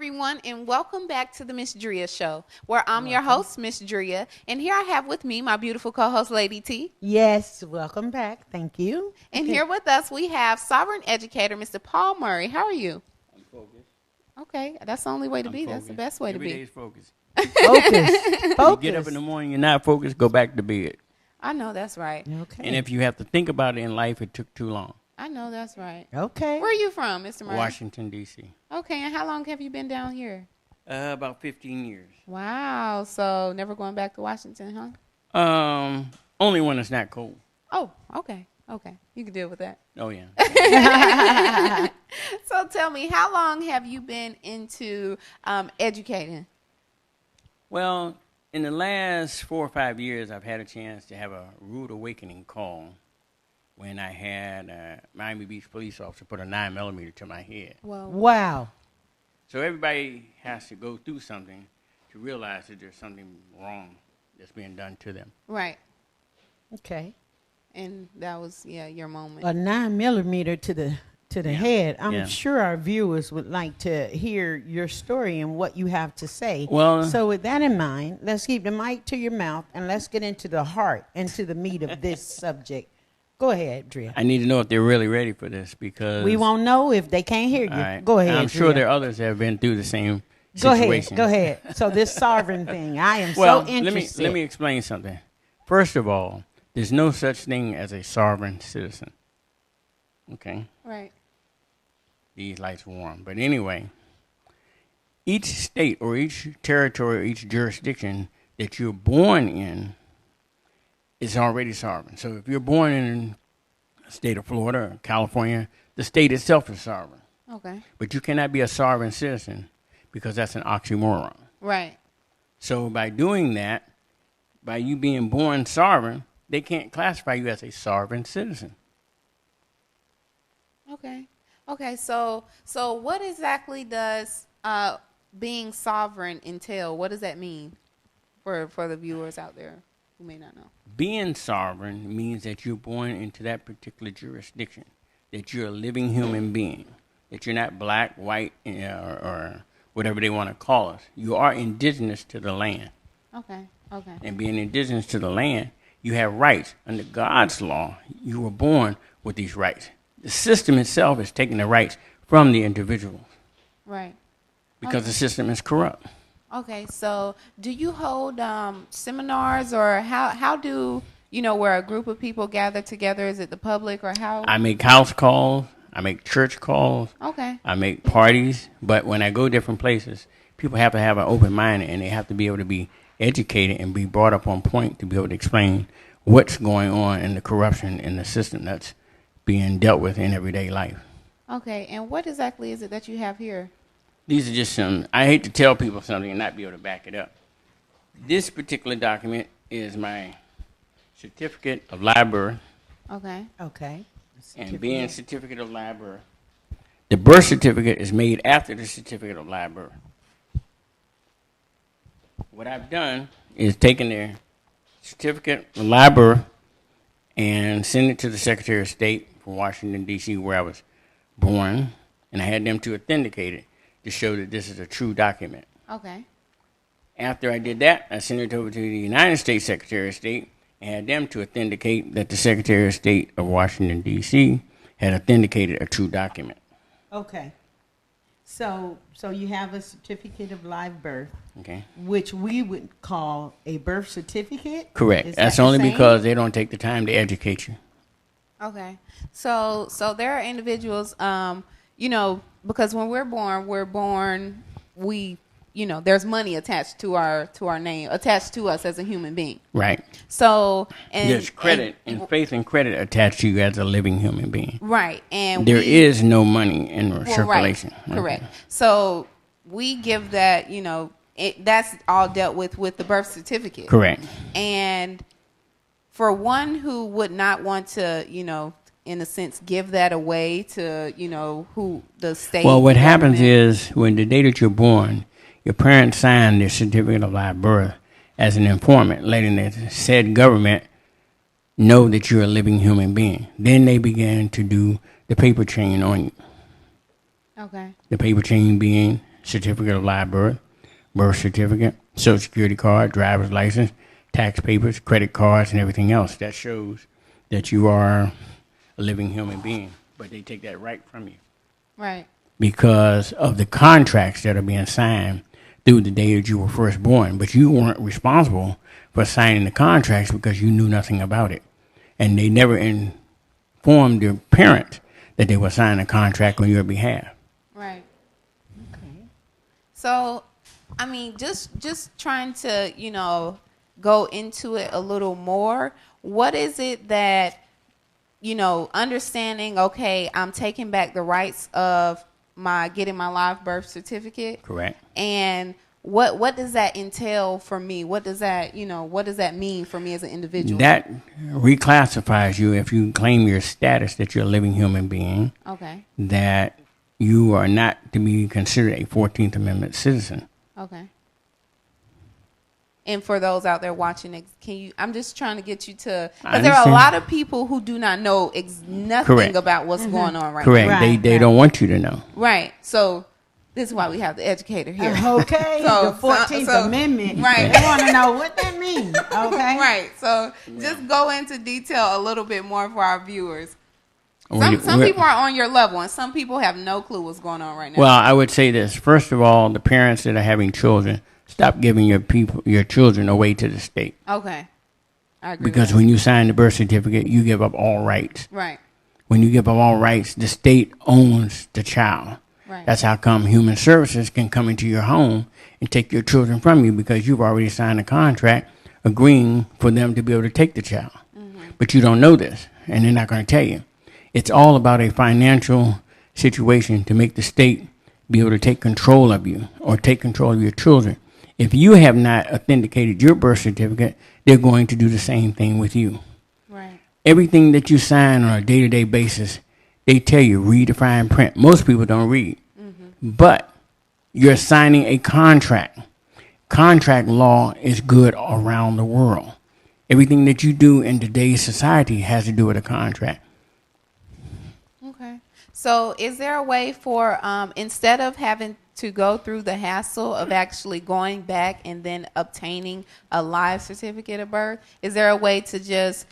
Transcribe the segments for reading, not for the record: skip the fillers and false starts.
everyone, and welcome back to the Ms.Dria show, where I'm your host, Ms.Dria, and here I have with me my beautiful co-host, Lady T. Yes, welcome back. Thank you. And here with us, we have Sovereign Educator, Mr. Paul Murray. How are you? I'm focused. Okay, that's the only way to be. Focused. That's the best way to Every be. day is focused. Focus. You get up in the morning, you're not focused, go back to bed. I know that's right. Okay. And if you have to think about it in life, it took too long. I know that's right. Okay. Where are you from, Mr. Murray? Washington, D.C. Okay, and how long have you been down here? About 15 years. Wow, so never going back to Washington, huh? Only when it's not cold. Oh, okay. You can deal with that. Oh, yeah. So tell me, how long have you been into educating? Well, in the last 4 or 5 years, I've had a chance to have a rude awakening call when I had a Miami Beach police officer put a 9mm to my head. Well, Wow. So everybody has to go through something to realize that there's something wrong that's being done to them. right. Okay. And that was, your moment. A 9mm to the head. I'm Yeah. sure our viewers would like to hear your story and what you have to say. Well, So with that in mind, let's keep the mic to your mouth and let's get into the heart and to the meat of this subject. Go ahead, Dria. I need to know if they're really ready for this because We won't know if they can't hear you. All right. Go ahead. I'm sure Dria. there are others that have been through the same Go situation. ahead. So this sovereign thing, I am Well, so interested. let me explain something. First of all, there's no such thing as a sovereign citizen. Okay? Right. These lights were warm. But anyway, each state or each territory or each jurisdiction that you're born in is already sovereign. So if you're born in the state of Florida or California, the state itself is sovereign. Okay. But you cannot be a sovereign citizen because that's an oxymoron. Right. So by doing that, by you being born sovereign, they can't classify you as a sovereign citizen. Okay. So what exactly does being sovereign entail? What does that mean for the viewers out there who may not know? Being sovereign means that you're born into that particular jurisdiction, that you're a living human being, that you're not black, white, or whatever they want to call us. You are indigenous to the land. Okay. And being indigenous to the land, you have rights. Under God's law, you were born with these rights. The system itself is taking the rights from the individual Right. because the system is corrupt. Okay. So do you hold seminars, or how do where a group of people gather together? Is it the public, or how? I make house calls. I make church calls. Okay. I make parties. But when I go different places, people have to have an open mind and they have to be able to be educated and be brought up on point to be able to explain what's going on in the corruption in the system that's being dealt with in everyday life. Okay. And what exactly is it that you have here? These are just some, I hate to tell people something and not be able to back it up. This particular document is my certificate of live birth. Okay. Okay. And being certificate of live birth, the birth certificate is made after the certificate of live birth. What I've done is taken their certificate of live birth and sent it to the Secretary of State for Washington, D.C., where I was born, and I had them to authenticate it to show that this is a true document. Okay. After I did that, I sent it over to the United States Secretary of State and had them to authenticate that the Secretary of State of Washington, D.C. had authenticated a true document. Okay. So you have a certificate of live birth, Okay? which we would call a birth certificate? Correct. Is That's that the only same? because they don't take the time to educate you. Okay. So there are individuals, because when we're born, we, there's money attached to our name, attached to us as a human being. Right. So, and There's credit and faith and credit attached to you as a living human being. right. And There is no money in well, circulation. Right. Correct. So we give that, that's all dealt with the birth certificate. Correct. And for one who would not want to, in a sense, give that away to, who the state. Well, what happens government- is when the day that you're born, your parents sign their certificate of live birth as an informant, letting the said government know that you're a living human being. Then they begin to do the paper chain on you. Okay. The paper chain being certificate of live birth, birth certificate, social security card, driver's license, tax papers, credit cards, and everything else. That shows that you are a living human being. But they take that right from you. Right. Because of the contracts that are being signed through the day that you were first born. But you weren't responsible for signing the contracts because you knew nothing about it. And they never informed your parents that they were signing a contract on your behalf. Right. Okay. So, I mean, just trying to, go into it a little more. What is it that, understanding, okay, I'm taking back the rights of getting my live birth certificate. Correct. And what does that entail for me? What does that mean for me as an individual? That reclassifies you if you claim your status that you're a living human being. Okay. That you are not to be considered a 14th Amendment citizen. Okay. And for those out there watching, I'm just trying to get you to, because there are a lot of people who do not know nothing Correct. about what's going on right Correct. now. They don't want you to know. Right. So this is why we have the educator here. Okay. The 14th Amendment. Right. They want to know what that means. Okay. Right. So just go into detail a little bit more for our viewers. Some people are on your level, and some people have no clue what's going on right now. Well, I would say this. First of all, the parents that are having children, stop giving your children away to the state. Okay. I agree. Because when you sign the birth certificate, you give up all rights. Right. When you give up all rights, the state owns the child. Right. That's how come Human Services can come into your home and take your children from you because you've already signed a contract agreeing for them to be able to take the child. Mm-hmm. But you don't know this, and they're not going to tell you. It's all about a financial situation to make the state be able to take control of you or take control of your children. If you have not authenticated your birth certificate, they're going to do the same thing with you. Right. Everything that you sign on a day-to-day basis, they tell you, read the fine print. Most people don't read. Mm-hmm. But you're signing a contract. Contract law is good around the world. Everything that you do in today's society has to do with a contract. Okay. So is there a way for, instead of having to go through the hassle of actually going back and then obtaining a live certificate of birth, is there a way to just,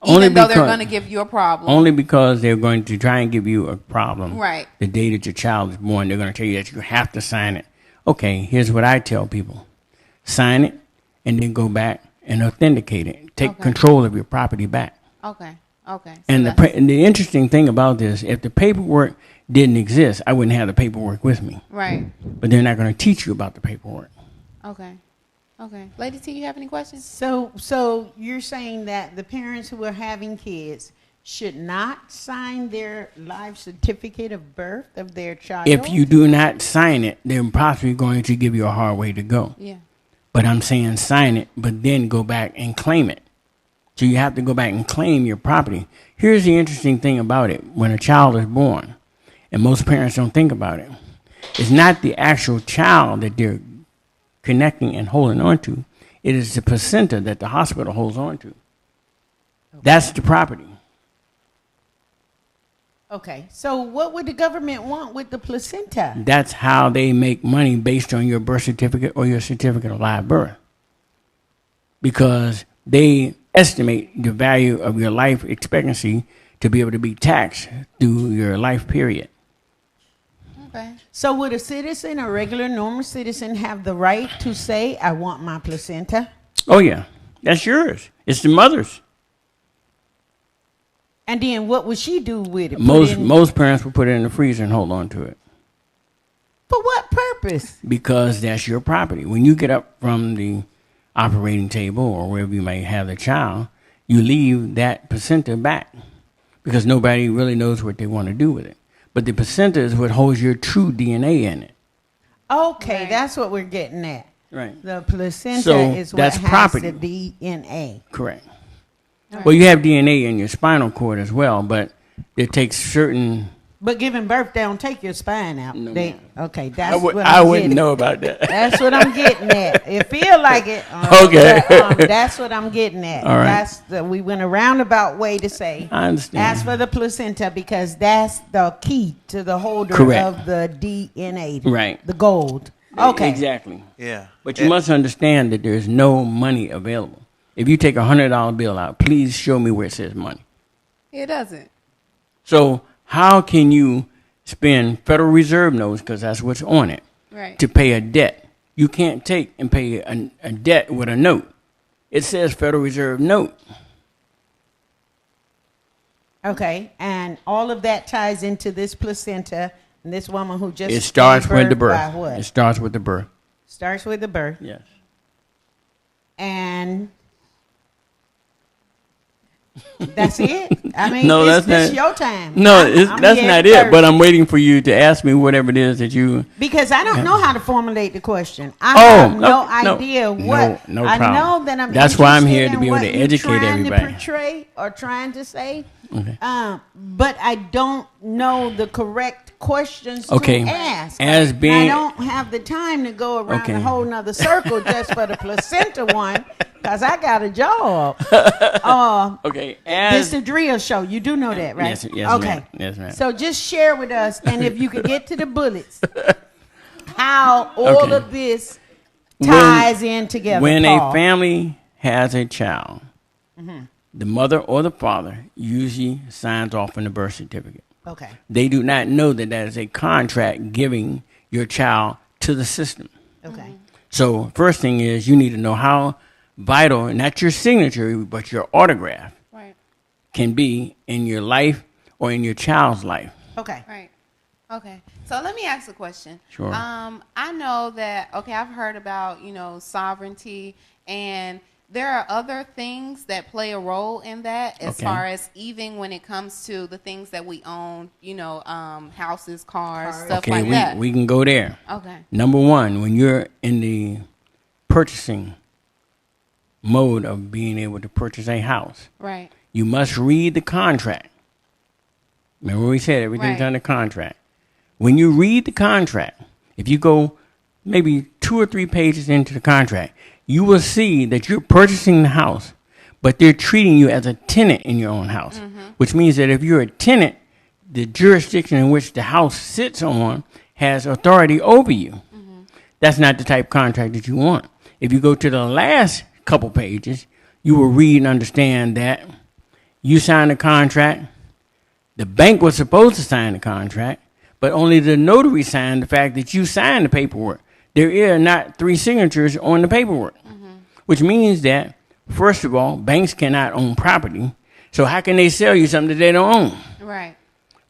even though they're going to give you a problem? Only because they're going to try and give you a problem. Right. The day that your child is born, they're going to tell you that you have to sign it. Okay, here's what I tell people. Sign it and then go back and authenticate it. Take control of your property back. Okay. Okay. So and the interesting thing about this, if the paperwork didn't exist, I wouldn't have the paperwork with me. Right. But they're not going to teach you about the paperwork. Okay. Okay. Lady T, you have any questions? So you're saying that the parents who are having kids should not sign their live certificate of birth of their child? If you do not sign it, they're possibly going to give you a hard way to go. Yeah. But I'm saying sign it, but then go back and claim it. So you have to go back and claim your property. Here's the interesting thing about it. When a child is born, and most parents don't think about it, it's not the actual child that they're connecting and holding on to. It is the placenta that the hospital holds on to. That's the property. Okay. So what would the government want with the placenta? That's how they make money based on your birth certificate or your certificate of live birth. Because they estimate the value of your life expectancy to be able to be taxed through your life period. Okay. So would a citizen, a regular normal citizen, have the right to say, I want my placenta? Oh, yeah. That's yours. It's the mother's. And then what would she do with it? Most parents will put it in the freezer and hold on to it. For what purpose? Because that's your property. When you get up from the operating table or wherever you may have the child, you leave that placenta back because nobody really knows what they want to do with it. But the placenta is what holds your true DNA in it. Okay, Right. That's what we're getting at. Right. The placenta So is what that's has property. the DNA. Correct. Right. Well, you have DNA in your spinal cord as well, but it takes certain But giving birth, they don't take your spine out. No, They, ma'am. okay, that's what I I'm wouldn't getting. know about that. That's what I'm getting at. It feel like it. Okay. But, that's what I'm getting at. All right. We went a roundabout way to say. I understand. Ask for the placenta because that's the key to the holder Correct. of the DNA. Right. The gold. Okay. Exactly. Yeah. But you must understand that there's no money available. If you take a $100 bill out, please show me where it says money. It doesn't. So how can you spend Federal Reserve notes, because that's what's on it, Right. to pay a debt? You can't take and pay a debt with a note. It says Federal Reserve note. Okay. And all of that ties into this placenta and this woman who just It starts gave with the by birth. what? It starts with the birth. Starts with the birth. Yes. And that's it. I mean, No, this that's not- your time. No, I'm that's here not first. it. But I'm waiting for you to ask me whatever it is that you. Because I don't know how to formulate the question. I Oh, have no no, idea no, what. no I problem. know that I'm. That's why I'm here interested to be in able to what you're educate trying everybody. To portray or trying to say, Okay. but I don't know the correct questions Okay. to ask. As And being- I don't have the time to go around Okay. a whole nother circle just for the placenta one, because I got a job. Okay. This is the Dria show. You do know that, right? Yes, Okay. ma'am. Yes, ma'am. So just share with us, and if you could get to the bullets, how all Okay. of this ties in together. When Paul. a family has a child, the mother or the father usually signs off on the birth certificate. Okay. They do not know that that is a contract giving your child to the system. Okay. So first thing is you need to know how vital, not your signature, but your autograph Right. can be in your life or in your child's life. Okay. Right. Okay. So let me ask a question. Sure. I know that, okay, I've heard about, sovereignty, and there are other things that play a role in that as Okay. far as even when it comes to the things that we own, houses, cars, stuff Okay, like that. we can go there. Okay. Number one, when you're in the purchasing mode of being able to purchase a house, Right. you must read the contract. Remember we said everything's Right. under contract. When you read the contract, if you go maybe 2 or 3 pages into the contract, you will see that you're purchasing the house, but they're treating you as a tenant in your own house, which means that if you're a tenant, the jurisdiction in which the house sits on has authority over you. That's not the type of contract that you want. If you go to the last couple pages, you will read and understand that you signed a contract. The bank was supposed to sign the contract, but only the notary signed the fact that you signed the paperwork. There are not 3 signatures on the paperwork, which means that, first of all, banks cannot own property. So how can they sell you something that they don't own? Right.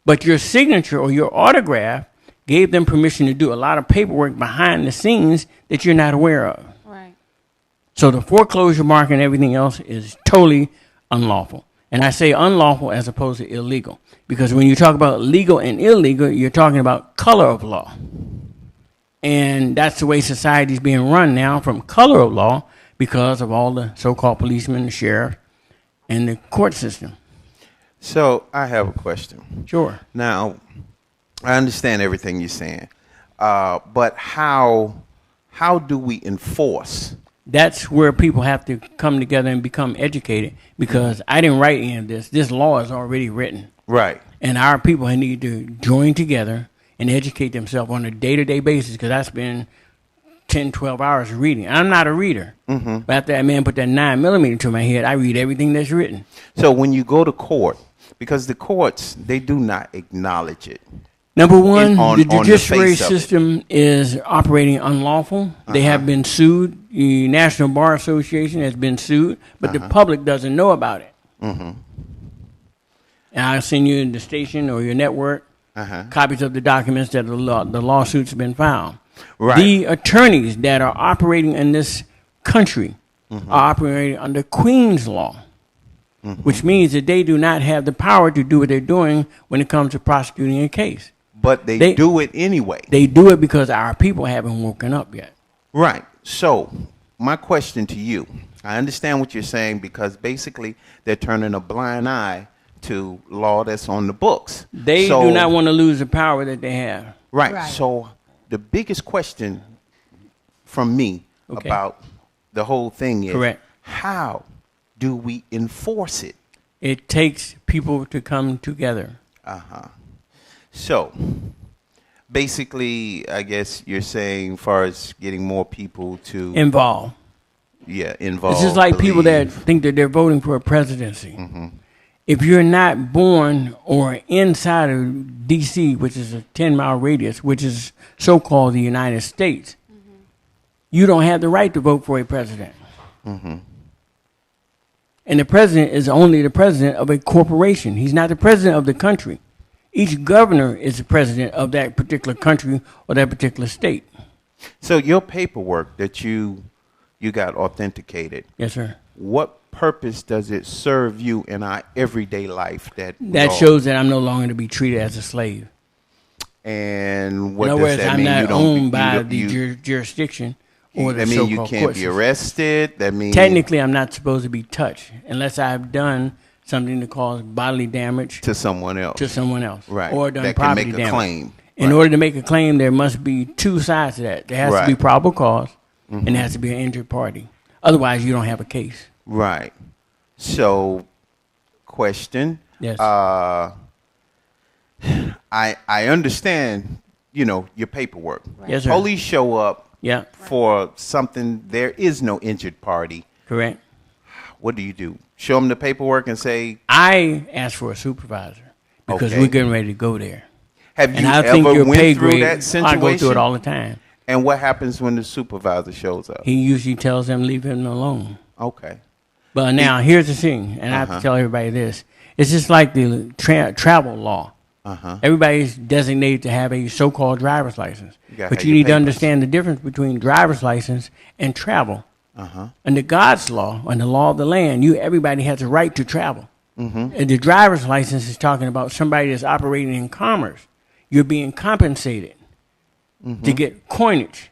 But your signature or your autograph gave them permission to do a lot of paperwork behind the scenes that you're not aware of. Right. So the foreclosure market and everything else is totally unlawful. And I say unlawful as opposed to illegal. Because when you talk about legal and illegal, you're talking about color of law. And that's the way society is being run now, from color of law, because of all the so-called policemen, the sheriff, and the court system. So I have a question. Sure. Now, I understand everything you're saying, but how do we enforce? That's where people have to come together and become educated, because I didn't write any of this. This law is already written. Right. And our people need to join together and educate themselves on a day-to-day basis, because I spend 10, 12 hours reading. I'm not a reader. But after that man put that 9mm to my head, I read everything that's written. So when you go to court, because the courts, they do not acknowledge it. Number one, on the the judiciary face of it. system is operating unlawful. They have been sued. The National Bar Association has been sued, but the public doesn't know about it. And I'll send you the station or your network copies of the documents that the lawsuits have been filed. Right. The attorneys that are operating in this country are operating under Queen's law, which means that they do not have the power to do what they're doing when it comes to prosecuting a case. But they do it anyway. They do it because our people haven't woken up yet. Right. So my question to you, I understand what you're saying, because basically they're turning a blind eye to law that's on the books. They So- do not want to lose the power that they have. Right. Right. So the biggest question from me Okay. about the whole thing is, Correct. how do we enforce it? It takes people to come together. So basically, I guess you're saying, far as getting more people to Involved. involve. It's just like people that believe. think that they're voting for a presidency. If you're not born or inside of D.C., which is a 10-mile radius, which is so-called the United States, you don't have the right to vote for a president. And the president is only the president of a corporation. He's not the president of the country. Each governor is the president of that particular country or that particular state. So your paperwork that you got authenticated, Yes, sir. what purpose does it serve you in our everyday life? That Shows that I'm no longer to be treated as a slave. And what In other does words, that I'm mean? not You don't owned by you, the you, jurisdiction or the that mean you so-called can't court be system. arrested. That means Technically, I'm not supposed to be touched unless I've done something to cause bodily damage to someone else. to someone else, Right. or done That can property make a damage. claim. In Right. order to make a claim, there must be two sides to that. There has to be Right. probable cause, and there has to be an injured party. Otherwise, you don't have a case. Right. So, question. Yes. I understand, your paperwork. Yes, sir. Police show up Yeah, for something. There is no injured party. correct. What do? Show them the paperwork and say, I asked for a supervisor because Okay. we're getting ready to go there. have you And I think ever your went pay through grade, that I situation? go through it all the time. And what happens when the supervisor shows up? He usually tells them, leave him alone. Okay. But now, here's the thing, and I have to tell everybody this. It's just like the travel law. Everybody's designated to have a so-called driver's license. gotta But have you your need to papers. understand the difference between driver's license and travel. Under God's law, under the law of the land, everybody has a right to travel. And the driver's license is talking about somebody that's operating in commerce. You're being compensated to get coinage,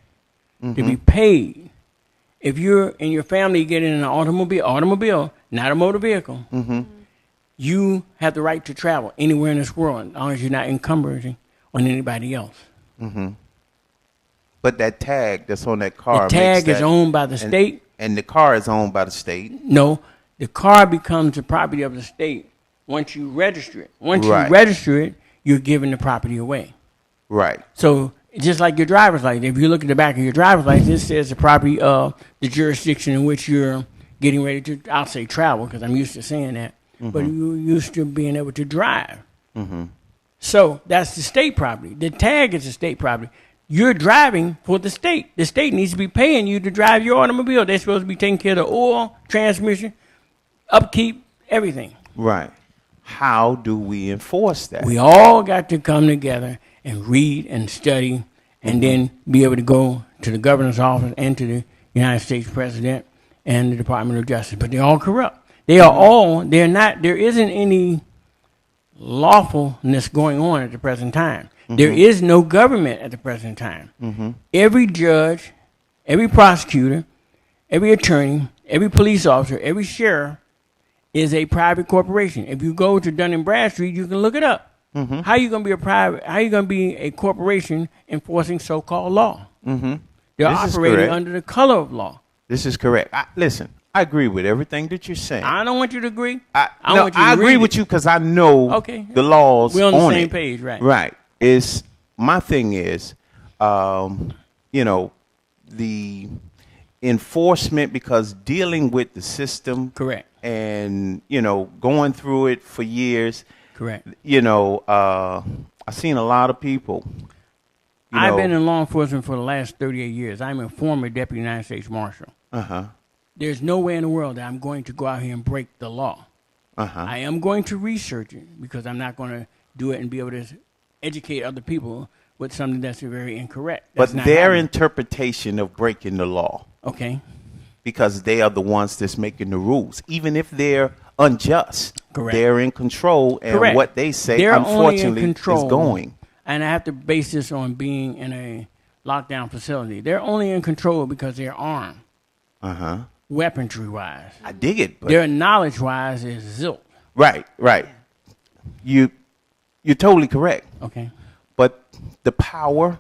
to be paid. If you're in your family getting in an automobile, not a motor vehicle, you have the right to travel anywhere in this world as long as you're not encumbering on anybody else. But that tag that's on that car. The tag makes is that- owned by the state. And the car is owned by the state. No, the car becomes the property of the state once you register it. Once Right. you register it, you're giving the property away. Right. So just like your driver's license, if you look at the back of your driver's license, it says the property of the jurisdiction in which you're getting ready to, I'll say travel because I'm used to saying that, but you're used to being able to drive. So that's the state property. The tag is the state property. You're driving for the state. The state needs to be paying you to drive your automobile. They're supposed to be taking care of the oil, transmission, upkeep, everything. Right. How do we enforce that? We all got to come together and read and study and then be able to go to the governor's office and to the United States president and the Department of Justice. But they're all corrupt. They're not, there isn't any lawfulness going on at the present time. There is no government at the present time. Every judge, every prosecutor, every attorney, every police officer, every sheriff is a private corporation. If you go to Dun & Bradstreet, you can look it up. How are you going to be a private? How are you going to be a corporation enforcing so-called law? They're This is operating correct. under the color of law. This is correct. Listen, I agree with everything that you're saying. I don't want you to agree. I want you to agree read with it. you because I know Okay. the laws. We're on the same it. page, right? Right. Is my thing is, the enforcement, because dealing with the system, Correct. and going through it for years. Correct. I've seen a lot of people. I've been in law enforcement for the last 38 years. I'm a former deputy United States Marshal. There's no way in the world that I'm going to go out here and break the law. I am going to research it because I'm not going to do it and be able to educate other people with something that's very incorrect. That's But not their happening. interpretation of breaking the law, Okay. because they are the ones that's making the rules, even if they're unjust. Correct. They're in control, and Correct. what they say, They're only in unfortunately, control, is going. And I have to base this on being in a lockdown facility. They're only in control because they're armed, weaponry-wise. I dig it, but Their knowledge-wise is zilch. right. you're totally correct. Okay. But the power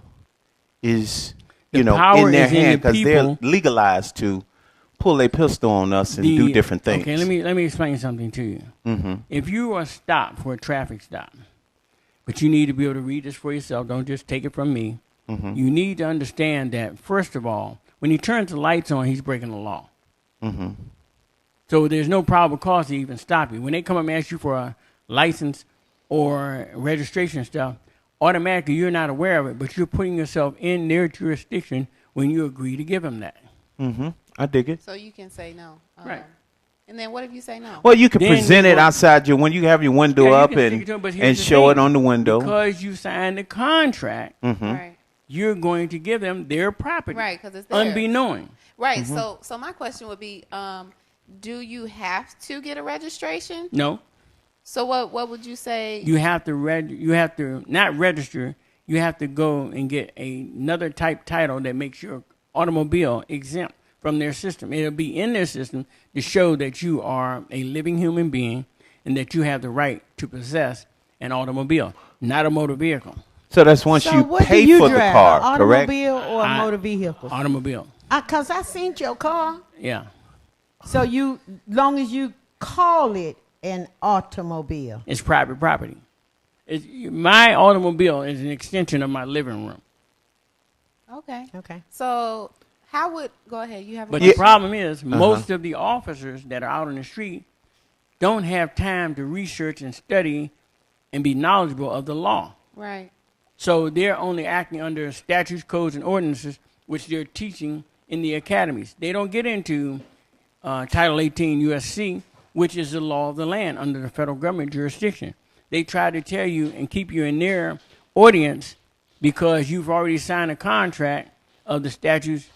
is, The power in their is in hand the because they're people. legalized to pull a pistol on us and do different things. Okay, let me explain something to you. Mm-hmm. If you are stopped for a traffic stop, but you need to be able to read this for yourself, don't just take it from me. Mm-hmm. You need to understand that, first of all, when he turns the lights on, he's breaking the law. Mm-hmm. So there's no probable cause to even stop you. When they come up and ask you for a license or registration stuff, automatically you're not aware of it, but you're putting yourself in their jurisdiction when you agree to give them that. Mm-hmm. I dig it. So you can say no. Right. And then what if you say no? Well, you can Then present you it go- outside when you have your window Yeah, you up can stick and it to 'em, but here's the show thing. it on the window. Because you signed the contract, Right. you're going to give them their property. Right, because it's theirs. Unbeknown. Right. So my question would be, do you have to get a registration? No. So what would you say? You have to you have to not register. You have to go and get another type title that makes your automobile exempt from their system. It'll be in their system to show that you are a living human being and that you have the right to possess an automobile, not a motor vehicle. So that's once So you what pay do you for drive, the car, an correct? automobile or a motor vehicle? Automobile. Because I seen your car. Yeah. So long as you call it an automobile. It's private property. My automobile is an extension of my living room. Okay. Okay. So how would go ahead? You have. A But question? the problem is, most of the officers that are out on the street don't have time to research and study and be knowledgeable of the law. Right. So they're only acting under statutes, codes, and ordinances, which they're teaching in the academies. They don't get into Title 18 USC, which is the law of the land under the federal government jurisdiction. They try to tell you and keep you in their audience because you've already signed a contract of the statutes,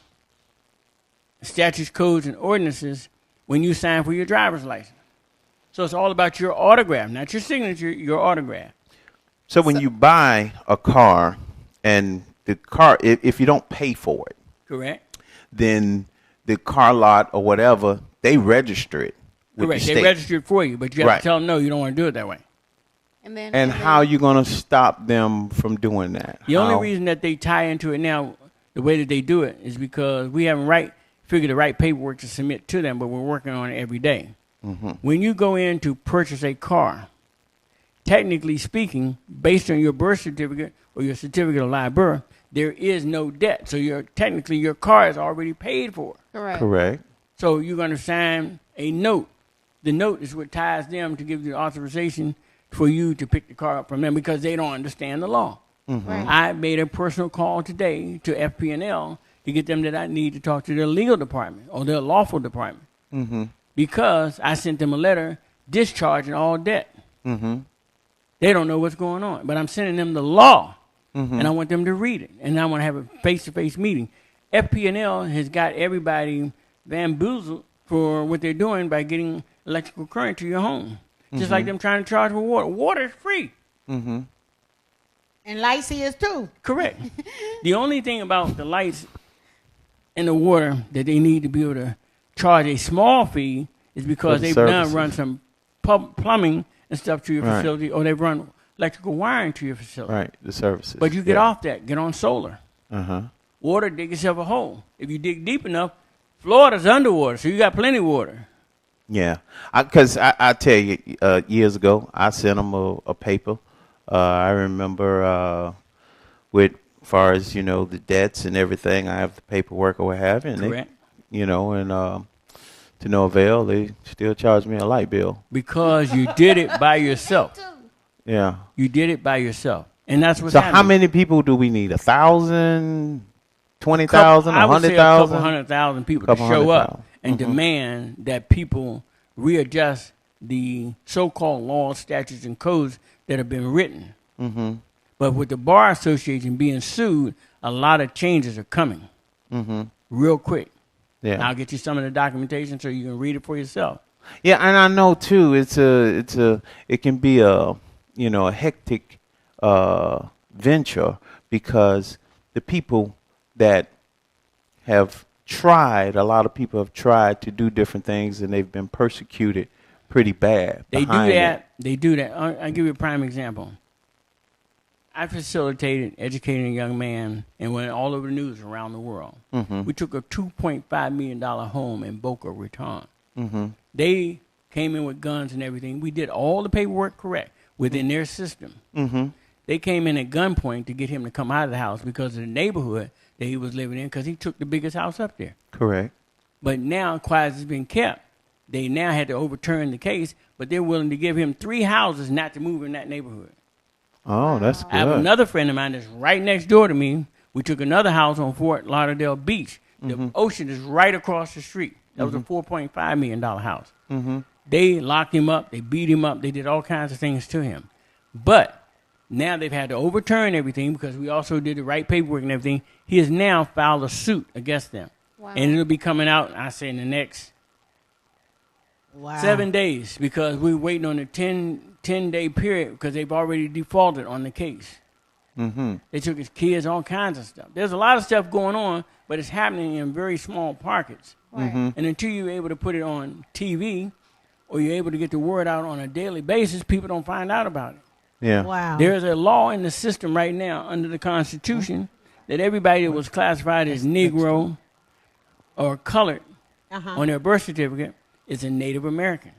codes, and ordinances when you sign for your driver's license. So it's all about your autograph, not your signature, your autograph. So when you buy a car and the car, if you don't pay for it, Correct? then the car lot or whatever, they register it with Correct. the They state. register it for you, but you have Right. to tell them, no, you don't want to do it that way. And how are you going to stop them from doing that? The only How? reason that they tie into it now, the way that they do it, is because we haven't figured the right paperwork to submit to them, but we're working on it every day. Mm-hmm. When you go in to purchase a car, technically speaking, based on your birth certificate or your certificate of live birth, there is no debt. So technically your car is already paid for. Correct. Correct. So you're going to sign a note. The note is what ties them to give you the authorization for you to pick the car up from them because they don't understand the law. Mm-hmm. Right. I made a personal call today to FP&L to get them that I need to talk to their legal department or their lawful department because I sent them a letter discharging all debt. Mm-hmm. They don't know what's going on, but I'm sending them the law, and I want them to read it, and I want to have a face-to-face meeting. FP&L has got everybody bamboozled for what they're doing by getting electrical current to your home, just like them trying to charge for water. Water is free. Mm-hmm. And lights is too. Correct. The only thing about the lights and the water that they need to be able to charge a small fee is because the they've services. done run some plumbing and stuff to your Right. facility, or they've run electrical wiring to your facility. Right. The services. But you get off that. Get on solar. Uh-huh. Water, dig yourself a hole. If you dig deep enough, Florida's underwater, so you got plenty of water. Yeah. Because I tell you, years ago, I sent them a paper. I remember with far as, the debts and everything, I have the paperwork or what have you. And Correct. They, and to no avail, they still charge me a light bill. Because you did it by yourself. Yeah. You did it by yourself. And that's what's So happening. how many people do we need? 1,000, 20,000, I would say a couple 100,000? 100,000 people Couple to show up 100,000. and demand that people readjust the so-called laws, statutes, and codes that have been written. Mm-hmm. But with the Bar Association being sued, a lot of changes are coming real quick. Yeah. And I'll get you some of the documentation so you can read it for yourself. Yeah, and I know too. It can be a hectic venture because the people that have tried, a lot of people have tried to do different things and they've been persecuted pretty bad. They do behind that. it. They do that. I'll give you a prime example. I facilitated educating a young man and went all over the news around the world. Mm-hmm. We took a $2.5 million home in Boca Raton. Mm-hmm. They came in with guns and everything. We did all the paperwork correct within their system. Mm-hmm. They came in at gunpoint to get him to come out of the house because of the neighborhood that he was living in, because he took the biggest house up there. Correct. But now, quiet has been kept. They now had to overturn the case, but they're willing to give him 3 houses not to move in that neighborhood. Oh, that's good. I have another friend of mine that's right next door to me. We took another house on Fort Lauderdale Beach. The ocean is right across the street. That was a $4.5 million house. Mm-hmm. They locked him up. They beat him up. They did all kinds of things to him. But now they've had to overturn everything because we also did the right paperwork and everything. He has now filed a suit against them. Wow. And it'll be coming out, I say, in the next 7 days, because we're waiting on a 10-day period because they've already defaulted on the case. Mm-hmm. They took his kids, all kinds of stuff. There's a lot of stuff going on, but it's happening in very small pockets. Right. Mm-hmm. And until you're able to put it on TV or you're able to get the word out on a daily basis, people don't find out about it. Yeah. Wow. There's a law in the system right now under the Constitution that everybody that was classified as Negro or colored on their birth certificate is a Native American.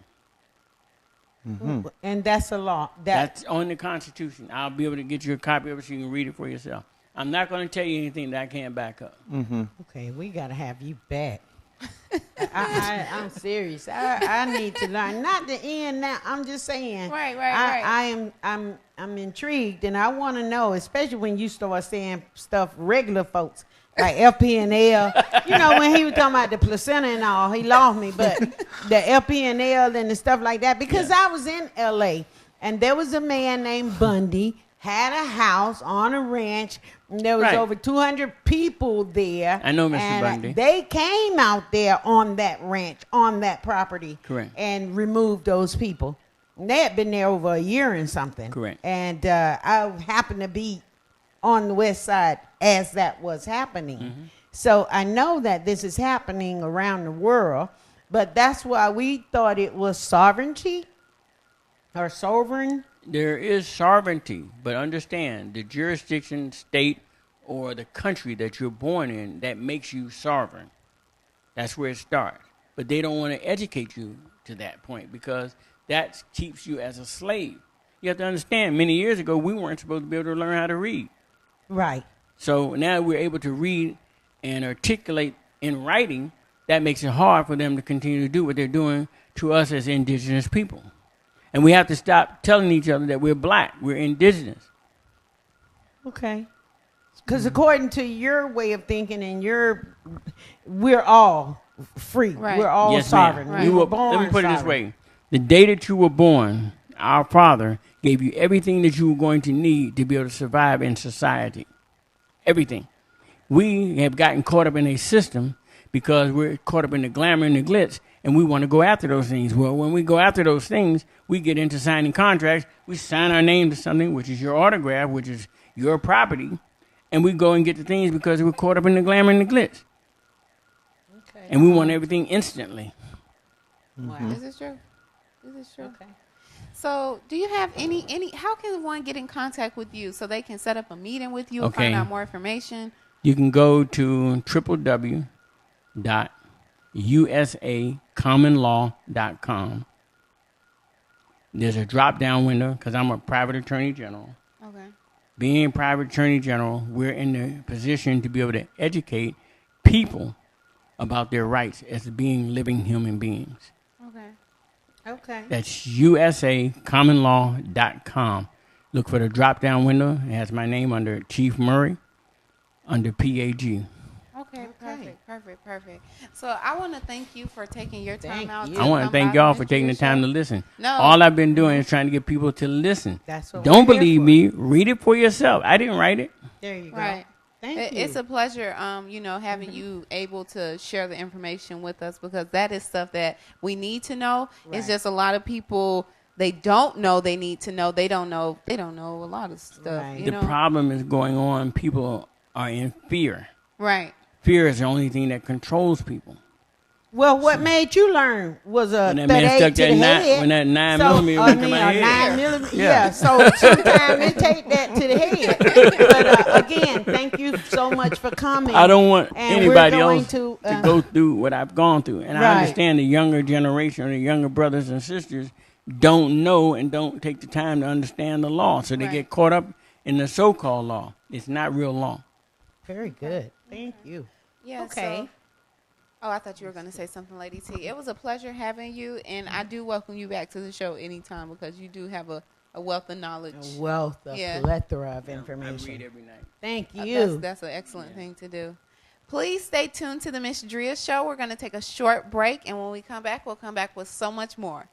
Mm-hmm. And that's a law. That's on the Constitution. I'll be able to get you a copy of it so you can read it for yourself. I'm not going to tell you anything that I can't back up. Mm-hmm. Okay, we got to have you back. I'm serious. I need to learn. Not the end now. I'm just saying. Right. I'm intrigued, and I want to know, especially when you start saying stuff regular folks like LPNL. You know, when he was talking about the placenta and all, he lost me. But the LPNL and the stuff like that, because I was in L.A. and there was a man named Bundy, had a house on a ranch. And there was over 200 people there. I know Mr. And Bundy. they came out there on that ranch, on that property. Correct. And removed those people. And they had been there over a year and something. Correct. And I happened to be on the west side as that was happening. Mm-hmm. So I know that this is happening around the world, but that's why we thought it was sovereignty or sovereign. There is sovereignty, but understand the jurisdiction, state, or the country that you're born in that makes you sovereign. That's where it starts. But they don't want to educate you to that point because that keeps you as a slave. You have to understand, many years ago, we weren't supposed to be able to learn how to read. Right. So now we're able to read and articulate in writing. That makes it hard for them to continue to do what they're doing to us as indigenous people. And we have to stop telling each other that we're black, we're indigenous. Okay. Because according to your way of thinking and we're all free. Right. We're all Yes, sovereign. ma'am. We were born Let me put it this sovereign. way. The day that you were born, our Father gave you everything that you were going to need to be able to survive in society. Everything. We have gotten caught up in a system because we're caught up in the glamour and the glitz, and we want to go after those things. Well, when we go after those things, we get into signing contracts. We sign our name to something, which is your autograph, which is your property, and we go and get the things because we're caught up in the glamour and the glitz. Okay. And we want everything instantly. Wow. Is this true? Is this true? Okay. So, do you have any? How can one get in contact with you so they can set up a meeting with you and Okay. find out more information? You can go to www.usacommonlaw.com. There's a drop-down window because I'm a private attorney general. Okay. Being a private attorney general, we're in the position to be able to educate people about their rights as being living human beings. Okay. Okay. That's usacommonlaw.com. Look for the drop-down window. It has my name under Chief Murray, under PAG. Okay, perfect. So I want to thank you for taking your time Thank out. you. to I want to come thank by y'all and for do taking your the time show. to listen. No. All I've been doing is trying to get people to listen. That's what Don't we're here believe for. me. Read it for yourself. I didn't write it. There you go. Right. Thank you. It's a pleasure, having you able to share the information with us because that is stuff that we need to know. Right. It's just a lot of people, they don't know they need to know. They don't know a lot of stuff. Right. You The know? problem is going on. People are in fear. Right. Fear is the only thing that controls people. Well, what made you learn was a When that man 38 stuck to that the nine, head. when that 9 So, millimeter went to my a head. 9 millimeter. Yeah. Yeah. So sometimes they take that to the head. But again, thank you so much for coming. I don't want And anybody we're going else to, to go through what I've gone through. And I Right. understand the younger generation, the younger brothers and sisters don't know and don't take the time to understand the law. So they Right. get caught up in the so-called law. It's not real law. Very good. Thank you. Yeah. Okay. So, oh, I thought you were going to say something, Lady T. It was a pleasure having you, and I do welcome you back to the show anytime because you do have a wealth of knowledge. A wealth of plethora of I information. read every night. Thank you. That's an excellent thing to do. Please stay tuned to the Ms.Dria show. We're going to take a short break, and when we come back, we'll come back with so much more.